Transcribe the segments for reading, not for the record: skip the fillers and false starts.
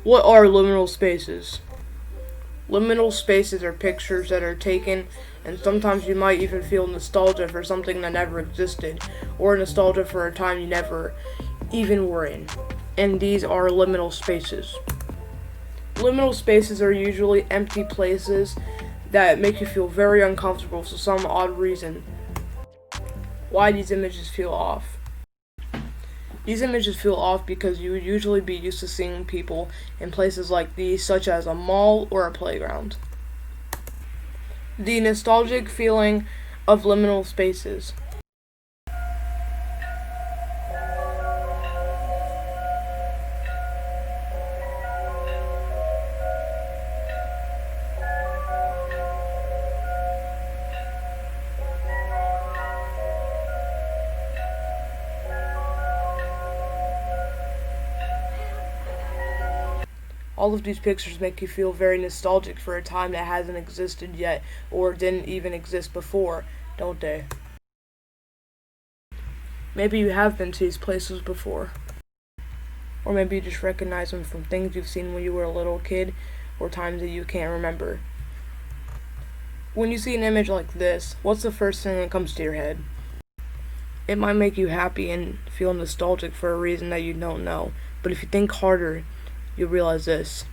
What are liminal spaces? Liminal spaces are pictures that are taken, and sometimes you might even feel nostalgia for something that never existed, or nostalgia for a time you never even were in. And these are liminal spaces. Liminal spaces are usually empty places that make you feel very uncomfortable for some odd reason. Why these images feel off? These images feel off because you would usually be used to seeing people in places like these, such as a mall or a playground. The nostalgic feeling of liminal spaces. All of these pictures make you feel very nostalgic for a time that hasn't existed yet or didn't even exist before, don't they? Maybe you have been to these places before. Or maybe you just recognize them from things you've seen when you were a little kid or times that you can't remember. When you see an image like this, what's the first thing that comes to your head? It might make you happy and feel nostalgic for a reason that you don't know, but if you think harder, you'll realize this.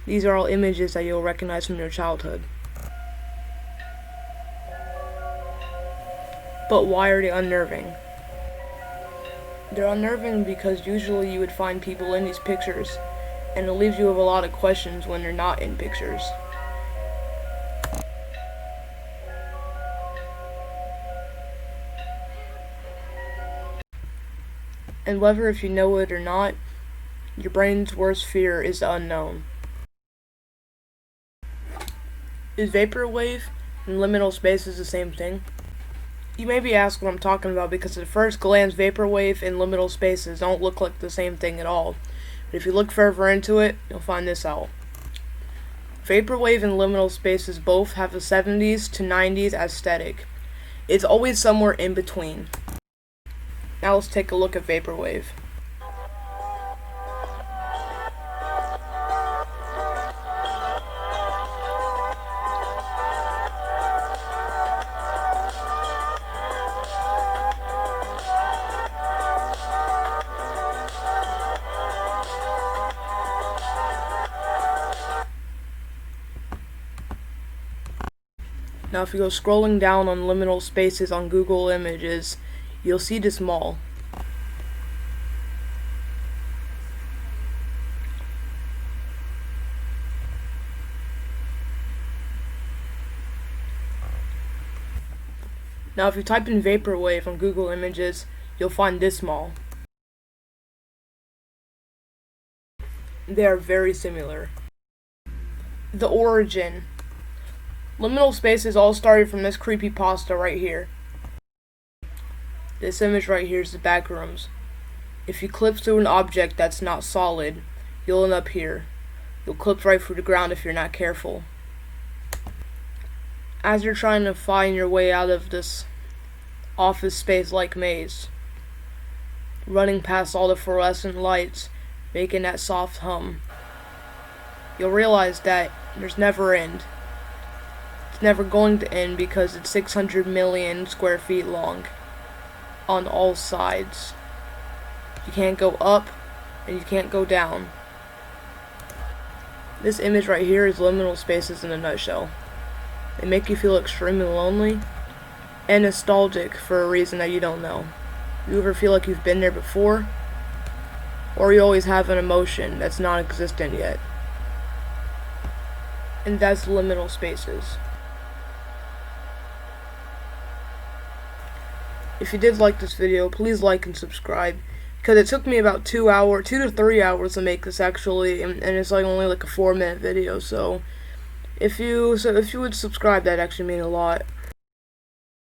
These are all images that you'll recognize from your childhood. But why are they unnerving? They're unnerving because usually you would find people in these pictures, and it leaves you with a lot of questions when they're not in pictures. And whether if you know it or not, your brain's worst fear is the unknown. Is vaporwave and liminal spaces the same thing? You may be asked what I'm talking about because at first glance vaporwave and liminal spaces don't look like the same thing at all. But if you look further into it, you'll find this out. Vaporwave and liminal spaces both have a 70s to 90s aesthetic. It's always somewhere in between. Now let's take a look at vaporwave. Now if you go scrolling down on liminal spaces on Google Images, you'll see this mall. Now if you type in vaporwave on Google Images, you'll find this mall. They are very similar. The origin. Liminal spaces all started from this creepypasta right here. This image right here is the back rooms. If you clip through an object that's not solid, you'll end up here. You'll clip right through the ground if you're not careful. As you're trying to find your way out of this office space-like maze, running past all the fluorescent lights, making that soft hum, you'll realize that there's never end. It's never going to end because it's 600 million square feet long on all sides. You can't go up and you can't go down. This image right here is liminal spaces in a nutshell. They make you feel extremely lonely and nostalgic for a reason that you don't know. You ever feel like you've been there before? Or you always have an emotion that's non-existent yet. And that's liminal spaces. If you did like this video, please like and subscribe, because it took me about 2 to 3 hours to make this actually, and it's like only like a 4-minute video. So if you would subscribe, that'd actually mean a lot.